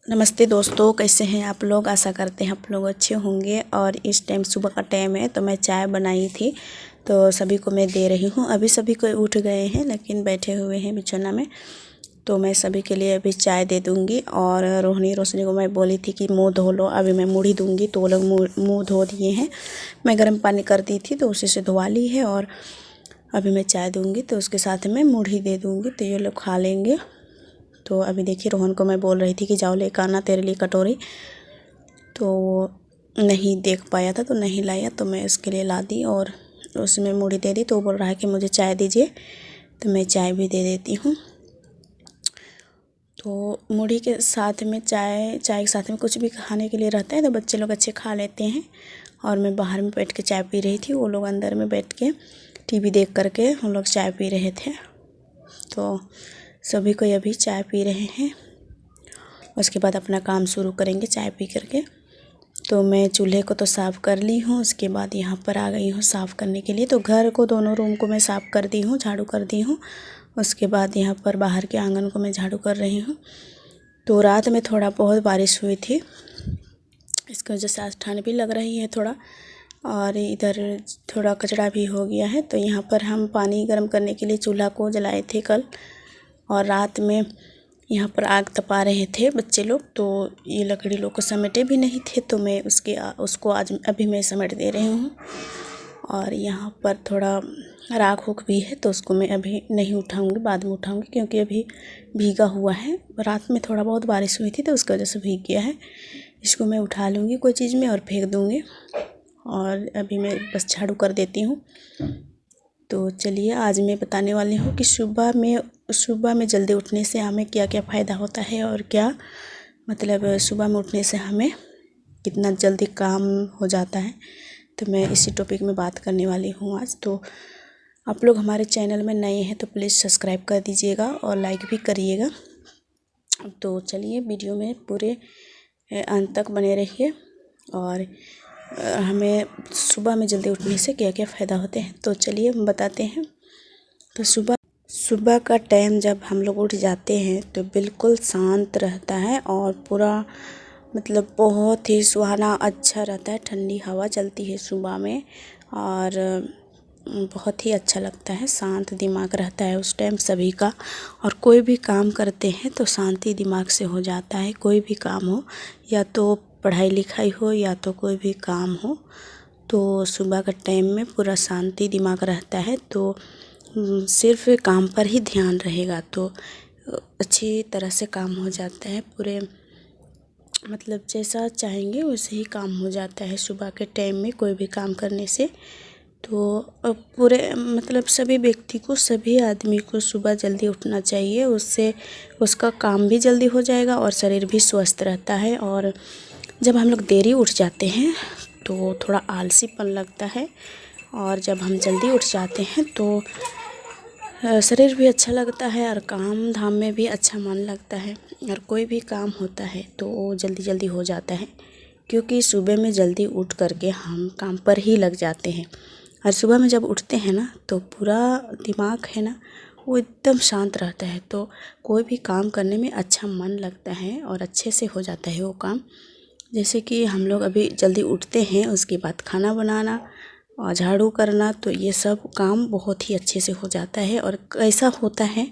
नमस्ते दोस्तों, कैसे हैं आप लोग। आशा करते हैं आप लोग अच्छे होंगे। और इस टाइम सुबह का टाइम है तो मैं चाय बनाई थी तो सभी को मैं दे रही हूँ। अभी सभी को उठ गए हैं लेकिन बैठे हुए हैं बिछौना में, तो मैं सभी के लिए अभी चाय दे दूँगी। और रोशनी को मैं बोली थी कि मुँह धो लो, अभी मैं मुड़ी दूँगी, तो वो लोग मुँह धो दिए हैं। मैं गर्म पानी कर दी थी तो उसी से धोवा ली है। और अभी मैं चाय दूँगी तो उसके साथ में मुड़ी दे दूँगी तो ये लोग खा लेंगे। तो अभी देखिए, रोहन को मैं बोल रही थी कि जाओ लेकर आना तेरे लिए कटोरी, तो वो नहीं देख पाया था तो नहीं लाया, तो मैं उसके लिए ला दी और उसमें मुड़ी दे दी। तो वो बोल रहा है कि मुझे चाय दीजिए, तो मैं चाय भी दे देती हूँ। तो मुड़ी के साथ में चाय के साथ में कुछ भी खाने के लिए रहता है तो बच्चे लोग अच्छे खा लेते हैं। और मैं बाहर में बैठ के चाय पी रही थी, वो लोग अंदर में बैठ के टीवी देख करके हम लोग चाय पी रहे थे। तो सभी को अभी चाय पी रहे हैं, उसके बाद अपना काम शुरू करेंगे चाय पी करके। तो मैं चूल्हे को तो साफ़ कर ली हूँ, उसके बाद यहाँ पर आ गई हूँ साफ़ करने के लिए। तो घर को, दोनों रूम को मैं साफ़ कर दी हूँ, झाड़ू कर दी हूँ। उसके बाद यहाँ पर बाहर के आंगन को मैं झाड़ू कर रही हूँ। तो रात में थोड़ा बहुत बारिश हुई थी, इसकी वजह से आज ठंड भी लग रही है थोड़ा। और इधर थोड़ा कचरा भी हो गया है। तो यहाँ पर हम पानी गर्म करने के लिए चूल्हा को जलाए थे कल, और रात में यहाँ पर आग तपा रहे थे बच्चे लोग। तो ये लकड़ी लोग को समेटे भी नहीं थे, तो मैं उसको आज अभी मैं समेट दे रही हूँ। और यहाँ पर थोड़ा राख उख भी है तो उसको मैं अभी नहीं उठाऊँगी, बाद में उठाऊँगी, क्योंकि अभी भीगा हुआ है। रात में थोड़ा बहुत बारिश हुई थी तो उसकी वजह से भीग गया है। इसको मैं उठा लूँगी कोई चीज़ में और फेंक दूँगी। और अभी मैं बस झाड़ू कर देती हूँ। तो चलिए, आज मैं बताने वाली हूँ कि सुबह में जल्दी उठने से हमें क्या क्या फ़ायदा होता है, और क्या मतलब सुबह में उठने से हमें कितना जल्दी काम हो जाता है। तो मैं इसी टॉपिक में बात करने वाली हूँ आज। तो आप लोग हमारे चैनल में नए हैं तो प्लीज़ सब्सक्राइब कर दीजिएगा और लाइक भी करिएगा। तो चलिए, वीडियो में पूरे अंत तक बने रहिए। और हमें सुबह में जल्दी उठने से क्या क्या फ़ायदा होते हैं तो चलिए हम बताते हैं। तो सुबह का टाइम जब हम लोग उठ जाते हैं तो बिल्कुल शांत रहता है और पूरा मतलब बहुत ही सुहाना अच्छा रहता है। ठंडी हवा चलती है सुबह में और बहुत ही अच्छा लगता है। शांत दिमाग रहता है उस टाइम सभी का, और कोई भी काम करते हैं तो शांति दिमाग से हो जाता है। कोई भी काम हो, या तो पढ़ाई लिखाई हो या तो कोई भी काम हो, तो सुबह का टाइम में पूरा शांति दिमाग रहता है। तो सिर्फ काम पर ही ध्यान रहेगा तो अच्छी तरह से काम हो जाता है। पूरे मतलब जैसा चाहेंगे वैसे ही काम हो जाता है सुबह के टाइम में कोई भी काम करने से। तो पूरे मतलब सभी व्यक्ति को, सभी आदमी को सुबह जल्दी उठना चाहिए। उससे उसका काम भी जल्दी हो जाएगा और शरीर भी स्वस्थ रहता है। और जब हम लोग देरी उठ जाते हैं तो थोड़ा आलसीपन लगता है, और जब हम जल्दी उठ जाते हैं तो शरीर भी अच्छा लगता है और काम धाम में भी अच्छा मन लगता है। और कोई भी काम होता है तो वो जल्दी जल्दी हो जाता है, क्योंकि सुबह में जल्दी उठ करके हम काम पर ही लग जाते हैं। और सुबह में जब उठते हैं ना तो पूरा दिमाग है ना वो एकदम शांत रहता है, तो कोई भी काम करने में अच्छा मन लगता है और अच्छे से हो जाता है वो काम। जैसे कि हम लोग अभी जल्दी उठते हैं, उसके बाद खाना बनाना और झाड़ू करना, तो ये सब काम बहुत ही अच्छे से हो जाता है। और कैसा होता है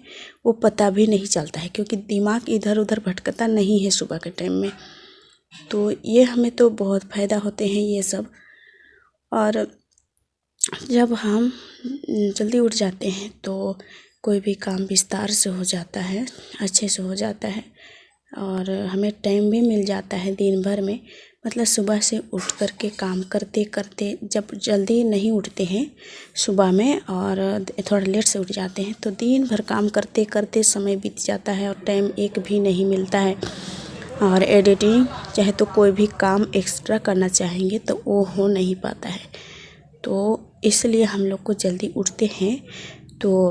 वो पता भी नहीं चलता है, क्योंकि दिमाग इधर उधर भटकता नहीं है सुबह के टाइम में। तो ये हमें तो बहुत फ़ायदा होते हैं ये सब। और जब हम जल्दी उठ जाते हैं तो कोई भी काम विस्तार से हो जाता है, अच्छे से हो जाता है, और हमें टाइम भी मिल जाता है दिन भर में। मतलब सुबह से उठ कर के काम करते करते, जब जल्दी नहीं उठते हैं सुबह में और थोड़ा लेट से उठ जाते हैं तो दिन भर काम करते करते समय बीत जाता है और टाइम एक भी नहीं मिलता है। और एडिटिंग चाहे तो कोई भी काम एक्स्ट्रा करना चाहेंगे तो वो हो नहीं पाता है। तो इसलिए हम लोग को जल्दी उठते हैं। तो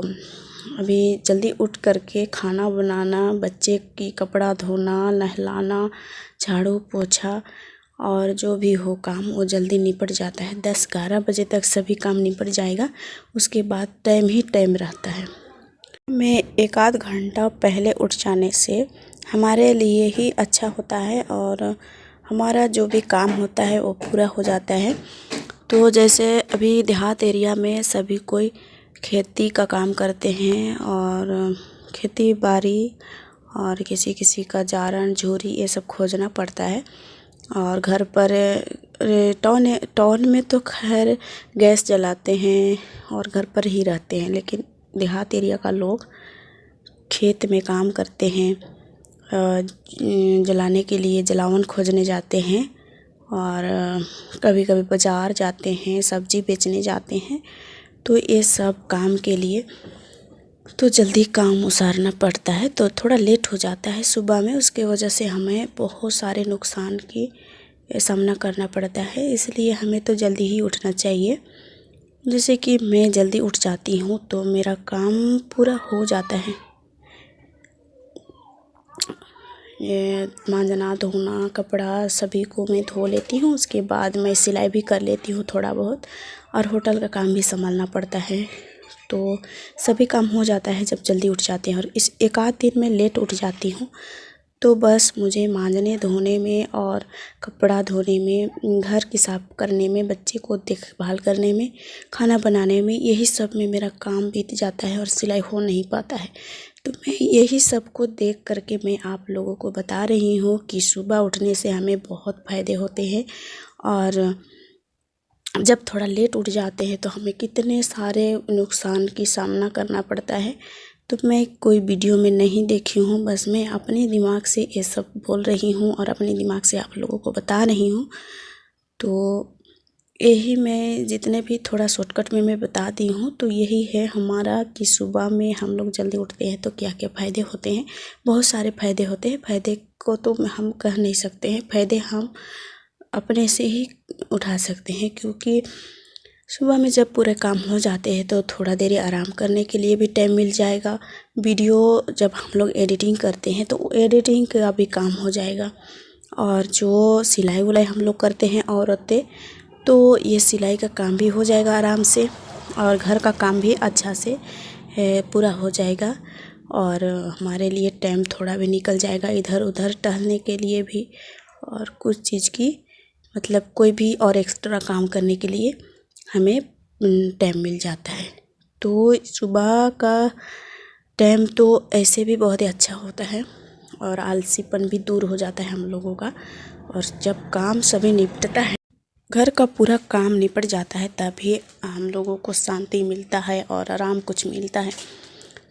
अभी जल्दी उठ करके खाना बनाना, बच्चे की कपड़ा धोना, नहलाना, झाड़ू पोछा और जो भी हो काम वो जल्दी निपट जाता है। 10-11 बजे तक सभी काम निपट जाएगा, उसके बाद टाइम ही टाइम रहता है। मैं 1 आध घंटा पहले उठ जाने से हमारे लिए ही अच्छा होता है और हमारा जो भी काम होता है वो पूरा हो जाता है। तो जैसे अभी देहात एरिया में सभी कोई खेती का काम करते हैं और खेती बाड़ी और किसी किसी का जारन झूरी ये सब खोजना पड़ता है। और घर पर टाउन में तो खैर गैस जलाते हैं और घर पर ही रहते हैं, लेकिन देहात एरिया का लोग खेत में काम करते हैं, जलाने के लिए जलावन खोजने जाते हैं और कभी कभी बाज़ार जाते हैं, सब्ज़ी बेचने जाते हैं। तो ये सब काम के लिए तो जल्दी काम उसारना पड़ता है, तो थोड़ा लेट हो जाता है सुबह में। उसके वजह से हमें बहुत सारे नुकसान की सामना करना पड़ता है, इसलिए हमें तो जल्दी ही उठना चाहिए। जैसे कि मैं जल्दी उठ जाती हूँ तो मेरा काम पूरा हो जाता है। ये मांजना धोना कपड़ा सभी को मैं धो लेती हूँ, उसके बाद मैं सिलाई भी कर लेती हूँ थोड़ा बहुत, और होटल का काम भी संभालना पड़ता है। तो सभी काम हो जाता है जब जल्दी उठ जाते हैं। और इस एक आध दिन में लेट उठ जाती हूँ तो बस मुझे मांजने धोने में और कपड़ा धोने में, घर की साफ़ करने में, बच्चे को देखभाल करने में, खाना बनाने में, यही सब में मेरा काम बीत जाता है और सिलाई हो नहीं पाता है। तो मैं यही सब को देख करके मैं आप लोगों को बता रही हूँ कि सुबह उठने से हमें बहुत फ़ायदे होते हैं। और जब थोड़ा लेट उठ जाते हैं तो हमें कितने सारे नुकसान की सामना करना पड़ता है। तो मैं कोई वीडियो में नहीं देखी हूँ, बस मैं अपने दिमाग से ये सब बोल रही हूँ और अपने दिमाग से आप लोगों को बता रही हूँ। तो यही मैं जितने भी थोड़ा शॉर्टकट में मैं बता दी हूँ, तो यही है हमारा कि सुबह में हम लोग जल्दी उठते हैं तो क्या क्या फ़ायदे होते हैं। बहुत सारे फ़ायदे होते हैं, फ़ायदे को तो हम कह नहीं सकते हैं, फ़ायदे हम अपने से ही उठा सकते हैं। क्योंकि सुबह में जब पूरे काम हो जाते हैं तो थोड़ा देर आराम करने के लिए भी टाइम मिल जाएगा। वीडियो जब हम लोग एडिटिंग करते हैं तो एडिटिंग का भी काम हो जाएगा। और जो सिलाई उलाई हम लोग करते हैं औरतें, तो ये सिलाई का काम भी हो जाएगा आराम से, और घर का काम भी अच्छा से पूरा हो जाएगा। और हमारे लिए टाइम थोड़ा भी निकल जाएगा इधर उधर टहलने के लिए भी, और कुछ चीज़ की मतलब कोई भी और एक्स्ट्रा काम करने के लिए हमें टाइम मिल जाता है। तो सुबह का टाइम तो ऐसे भी बहुत ही अच्छा होता है और आलसीपन भी दूर हो जाता है हम लोगों का। और जब काम सभी निपटता है, घर का पूरा काम निपट जाता है, तभी हम लोगों को शांति मिलता है और आराम कुछ मिलता है।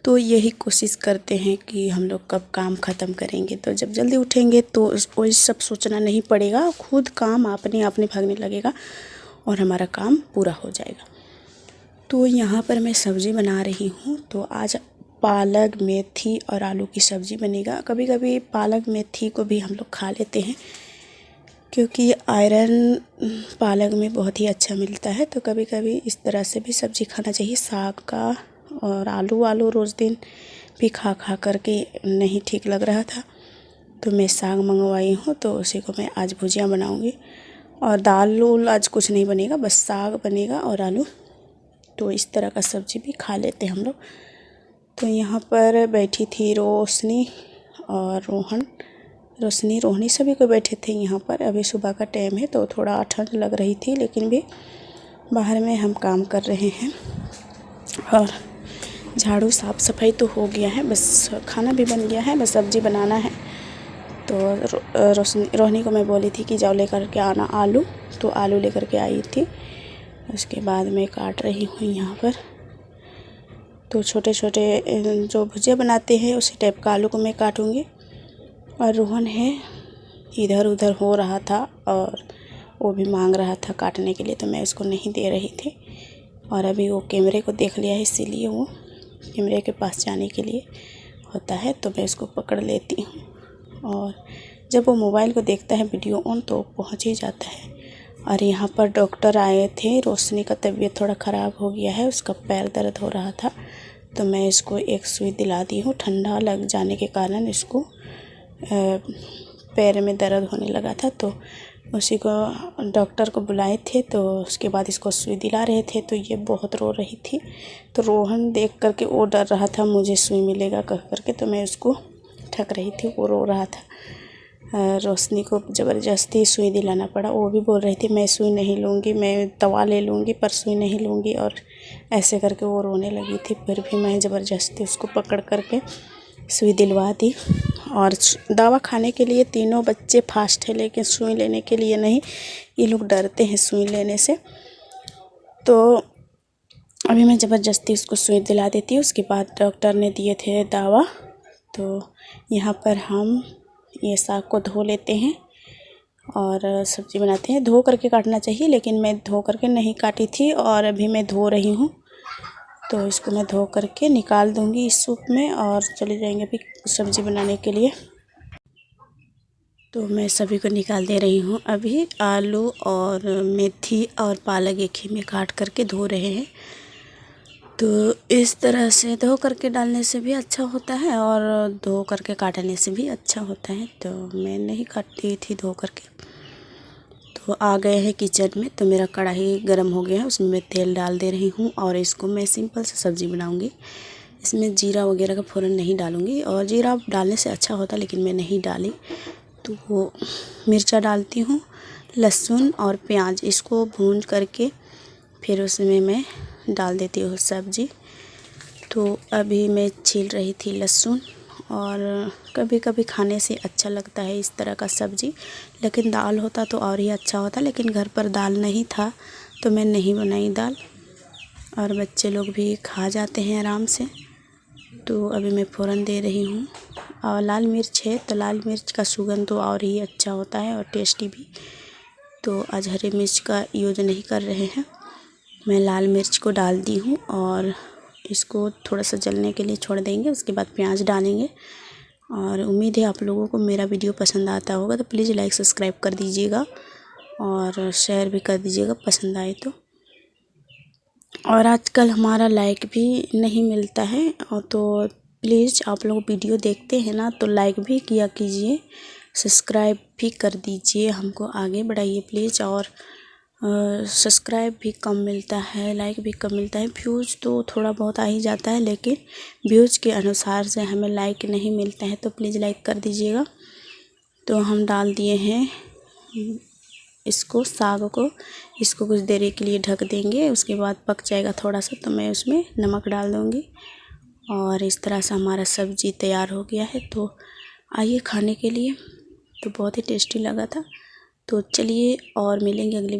तो यही कोशिश करते हैं कि हम लोग कब काम ख़त्म करेंगे। तो जब जल्दी उठेंगे तो वही सब सोचना नहीं पड़ेगा, खुद काम अपने आप भागने लगेगा और हमारा काम पूरा हो जाएगा। तो यहाँ पर मैं सब्ज़ी बना रही हूँ। तो आज पालक मेथी और आलू की सब्ज़ी बनेगा। कभी कभी पालक मेथी को भी हम लोग खा लेते हैं, क्योंकि आयरन पालक में बहुत ही अच्छा मिलता है। तो कभी कभी इस तरह से भी सब्ज़ी खाना चाहिए साग का। और आलू रोज़ दिन भी खा करके नहीं ठीक लग रहा था, तो मैं साग मंगवाई हूँ, तो उसी को मैं आज भुजिया बनाऊँगी। और दाल उल आज कुछ नहीं बनेगा, बस साग बनेगा और आलू। तो इस तरह का सब्ज़ी भी खा लेते हैं हम लोग। तो यहाँ पर बैठी थी रोशनी और रोहनी सभी को बैठे थे यहाँ पर। अभी सुबह का टाइम है तो थोड़ा ठंड लग रही थी, लेकिन भी बाहर में हम काम कर रहे हैं। और झाड़ू साफ़ सफाई तो हो गया है, बस खाना भी बन गया है, बस सब्ज़ी बनाना है। तो रोहनी को मैं बोली थी कि जाओ लेकर के आना आलू, तो आलू लेकर के आई थी। उसके बाद मैं काट रही हूँ यहाँ पर। तो छोटे छोटे जो भुजिया बनाते हैं उसी टाइप का आलू को मैं काटूँगी। और रोहन है इधर उधर हो रहा था और वो भी मांग रहा था काटने के लिए, तो मैं उसको नहीं दे रही थी। और अभी वो कैमरे को देख लिया है, इसीलिए वो कैमरे के पास जाने के लिए होता है, तो मैं उसको पकड़ लेती हूँ। और जब वो मोबाइल को देखता है वीडियो ऑन तो पहुँच ही जाता है। और यहाँ पर डॉक्टर आए थे, रोशनी का तबीयत थोड़ा ख़राब हो गया है, उसका पैर दर्द हो रहा था, तो मैं इसको एक सुई दिला दी हूँ। ठंडा लग जाने के कारण इसको पैर में दर्द होने लगा था, तो उसी को डॉक्टर को बुलाए थे। तो उसके बाद इसको सुई दिला रहे थे, तो ये बहुत रो रही थी। तो रोहन देख करके वो डर रहा था मुझे सुई मिलेगा कह करके, तो मैं उसको ठक रही थी, वो रो रहा था। रोशनी को ज़बरदस्ती सुई दिलाना पड़ा। वो भी बोल रही थी मैं सुई नहीं लूँगी, मैं दवा ले लूँगी पर सुई नहीं लूँगी, और ऐसे करके वो रोने लगी थी। फिर भी मैं ज़बरदस्ती उसको पकड़ करके सुई दिलवा दी। और दवा खाने के लिए तीनों बच्चे फास्ट है, लेकिन सुई लेने के लिए नहीं। ये लोग डरते हैं सुई लेने से। तो अभी मैं ज़बरदस्ती उसको सुई दिला देती हूँ। उसके बाद डॉक्टर ने दिए थे दवा। तो यहाँ पर हम ये साग को धो लेते हैं और सब्ज़ी बनाते हैं। धो करके काटना चाहिए, लेकिन मैं धो करके नहीं काटी थी और अभी मैं धो रही हूँ। तो इसको मैं धो करके निकाल दूँगी इस सूप में और चले जाएंगे अभी सब्ज़ी बनाने के लिए। तो मैं सभी को निकाल दे रही हूँ। अभी आलू और मेथी और पालक एक ही में काट करके धो रहे हैं। तो इस तरह से धो करके डालने से भी अच्छा होता है और धो करके काटने से भी अच्छा होता है। तो मैं नहीं काटती थी धो करके। तो आ गए हैं किचन में। तो मेरा कढ़ाई गर्म हो गया है, उसमें मैं तेल डाल दे रही हूँ और इसको मैं सिंपल से सब्ज़ी बनाऊँगी। इसमें जीरा वगैरह का फ़ौरन नहीं डालूँगी, और जीरा डालने से अच्छा होता लेकिन मैं नहीं डाली। तो वो मिर्चा डालती हूँ, लहसुन और प्याज, इसको भून करके फिर उसमें मैं डाल देती हूँ सब्ज़ी। तो अभी मैं छील रही थी लहसुन, और कभी कभी खाने से अच्छा लगता है इस तरह का सब्ज़ी, लेकिन दाल होता तो और ही अच्छा होता। लेकिन घर पर दाल नहीं था तो मैं नहीं बनाई दाल, और बच्चे लोग भी खा जाते हैं आराम से। तो अभी मैं फ़ौरन दे रही हूँ। और लाल मिर्च है तो लाल मिर्च का सुगंध तो और ही अच्छा होता है और टेस्टी भी। तो आज हरी मिर्च का यूज नहीं कर रहे हैं, मैं लाल मिर्च को डाल दी हूँ और इसको थोड़ा सा जलने के लिए छोड़ देंगे। उसके बाद प्याज डालेंगे। और उम्मीद है आप लोगों को मेरा वीडियो पसंद आता होगा, तो प्लीज़ लाइक सब्सक्राइब कर दीजिएगा और शेयर भी कर दीजिएगा पसंद आए तो। और आजकल हमारा लाइक भी नहीं मिलता है, और तो प्लीज़ आप लोग वीडियो देखते हैं ना तो लाइक भी किया कीजिए, सब्सक्राइब भी कर दीजिए, हमको आगे बढ़ाइए प्लीज़। और सब्सक्राइब भी कम मिलता है, लाइक भी कम मिलता है, व्यूज़ तो थोड़ा बहुत आ ही जाता है, लेकिन व्यूज़ के अनुसार से हमें लाइक नहीं मिलता है। तो प्लीज़ लाइक कर दीजिएगा। तो हम डाल दिए हैं इसको, साग को, इसको कुछ देर के लिए ढक देंगे। उसके बाद पक जाएगा थोड़ा सा तो मैं उसमें नमक डाल दूँगी। और इस तरह से हमारा सब्ज़ी तैयार हो गया है। तो आइए खाने के लिए। तो बहुत ही टेस्टी लगा था। तो चलिए और मिलेंगे अगली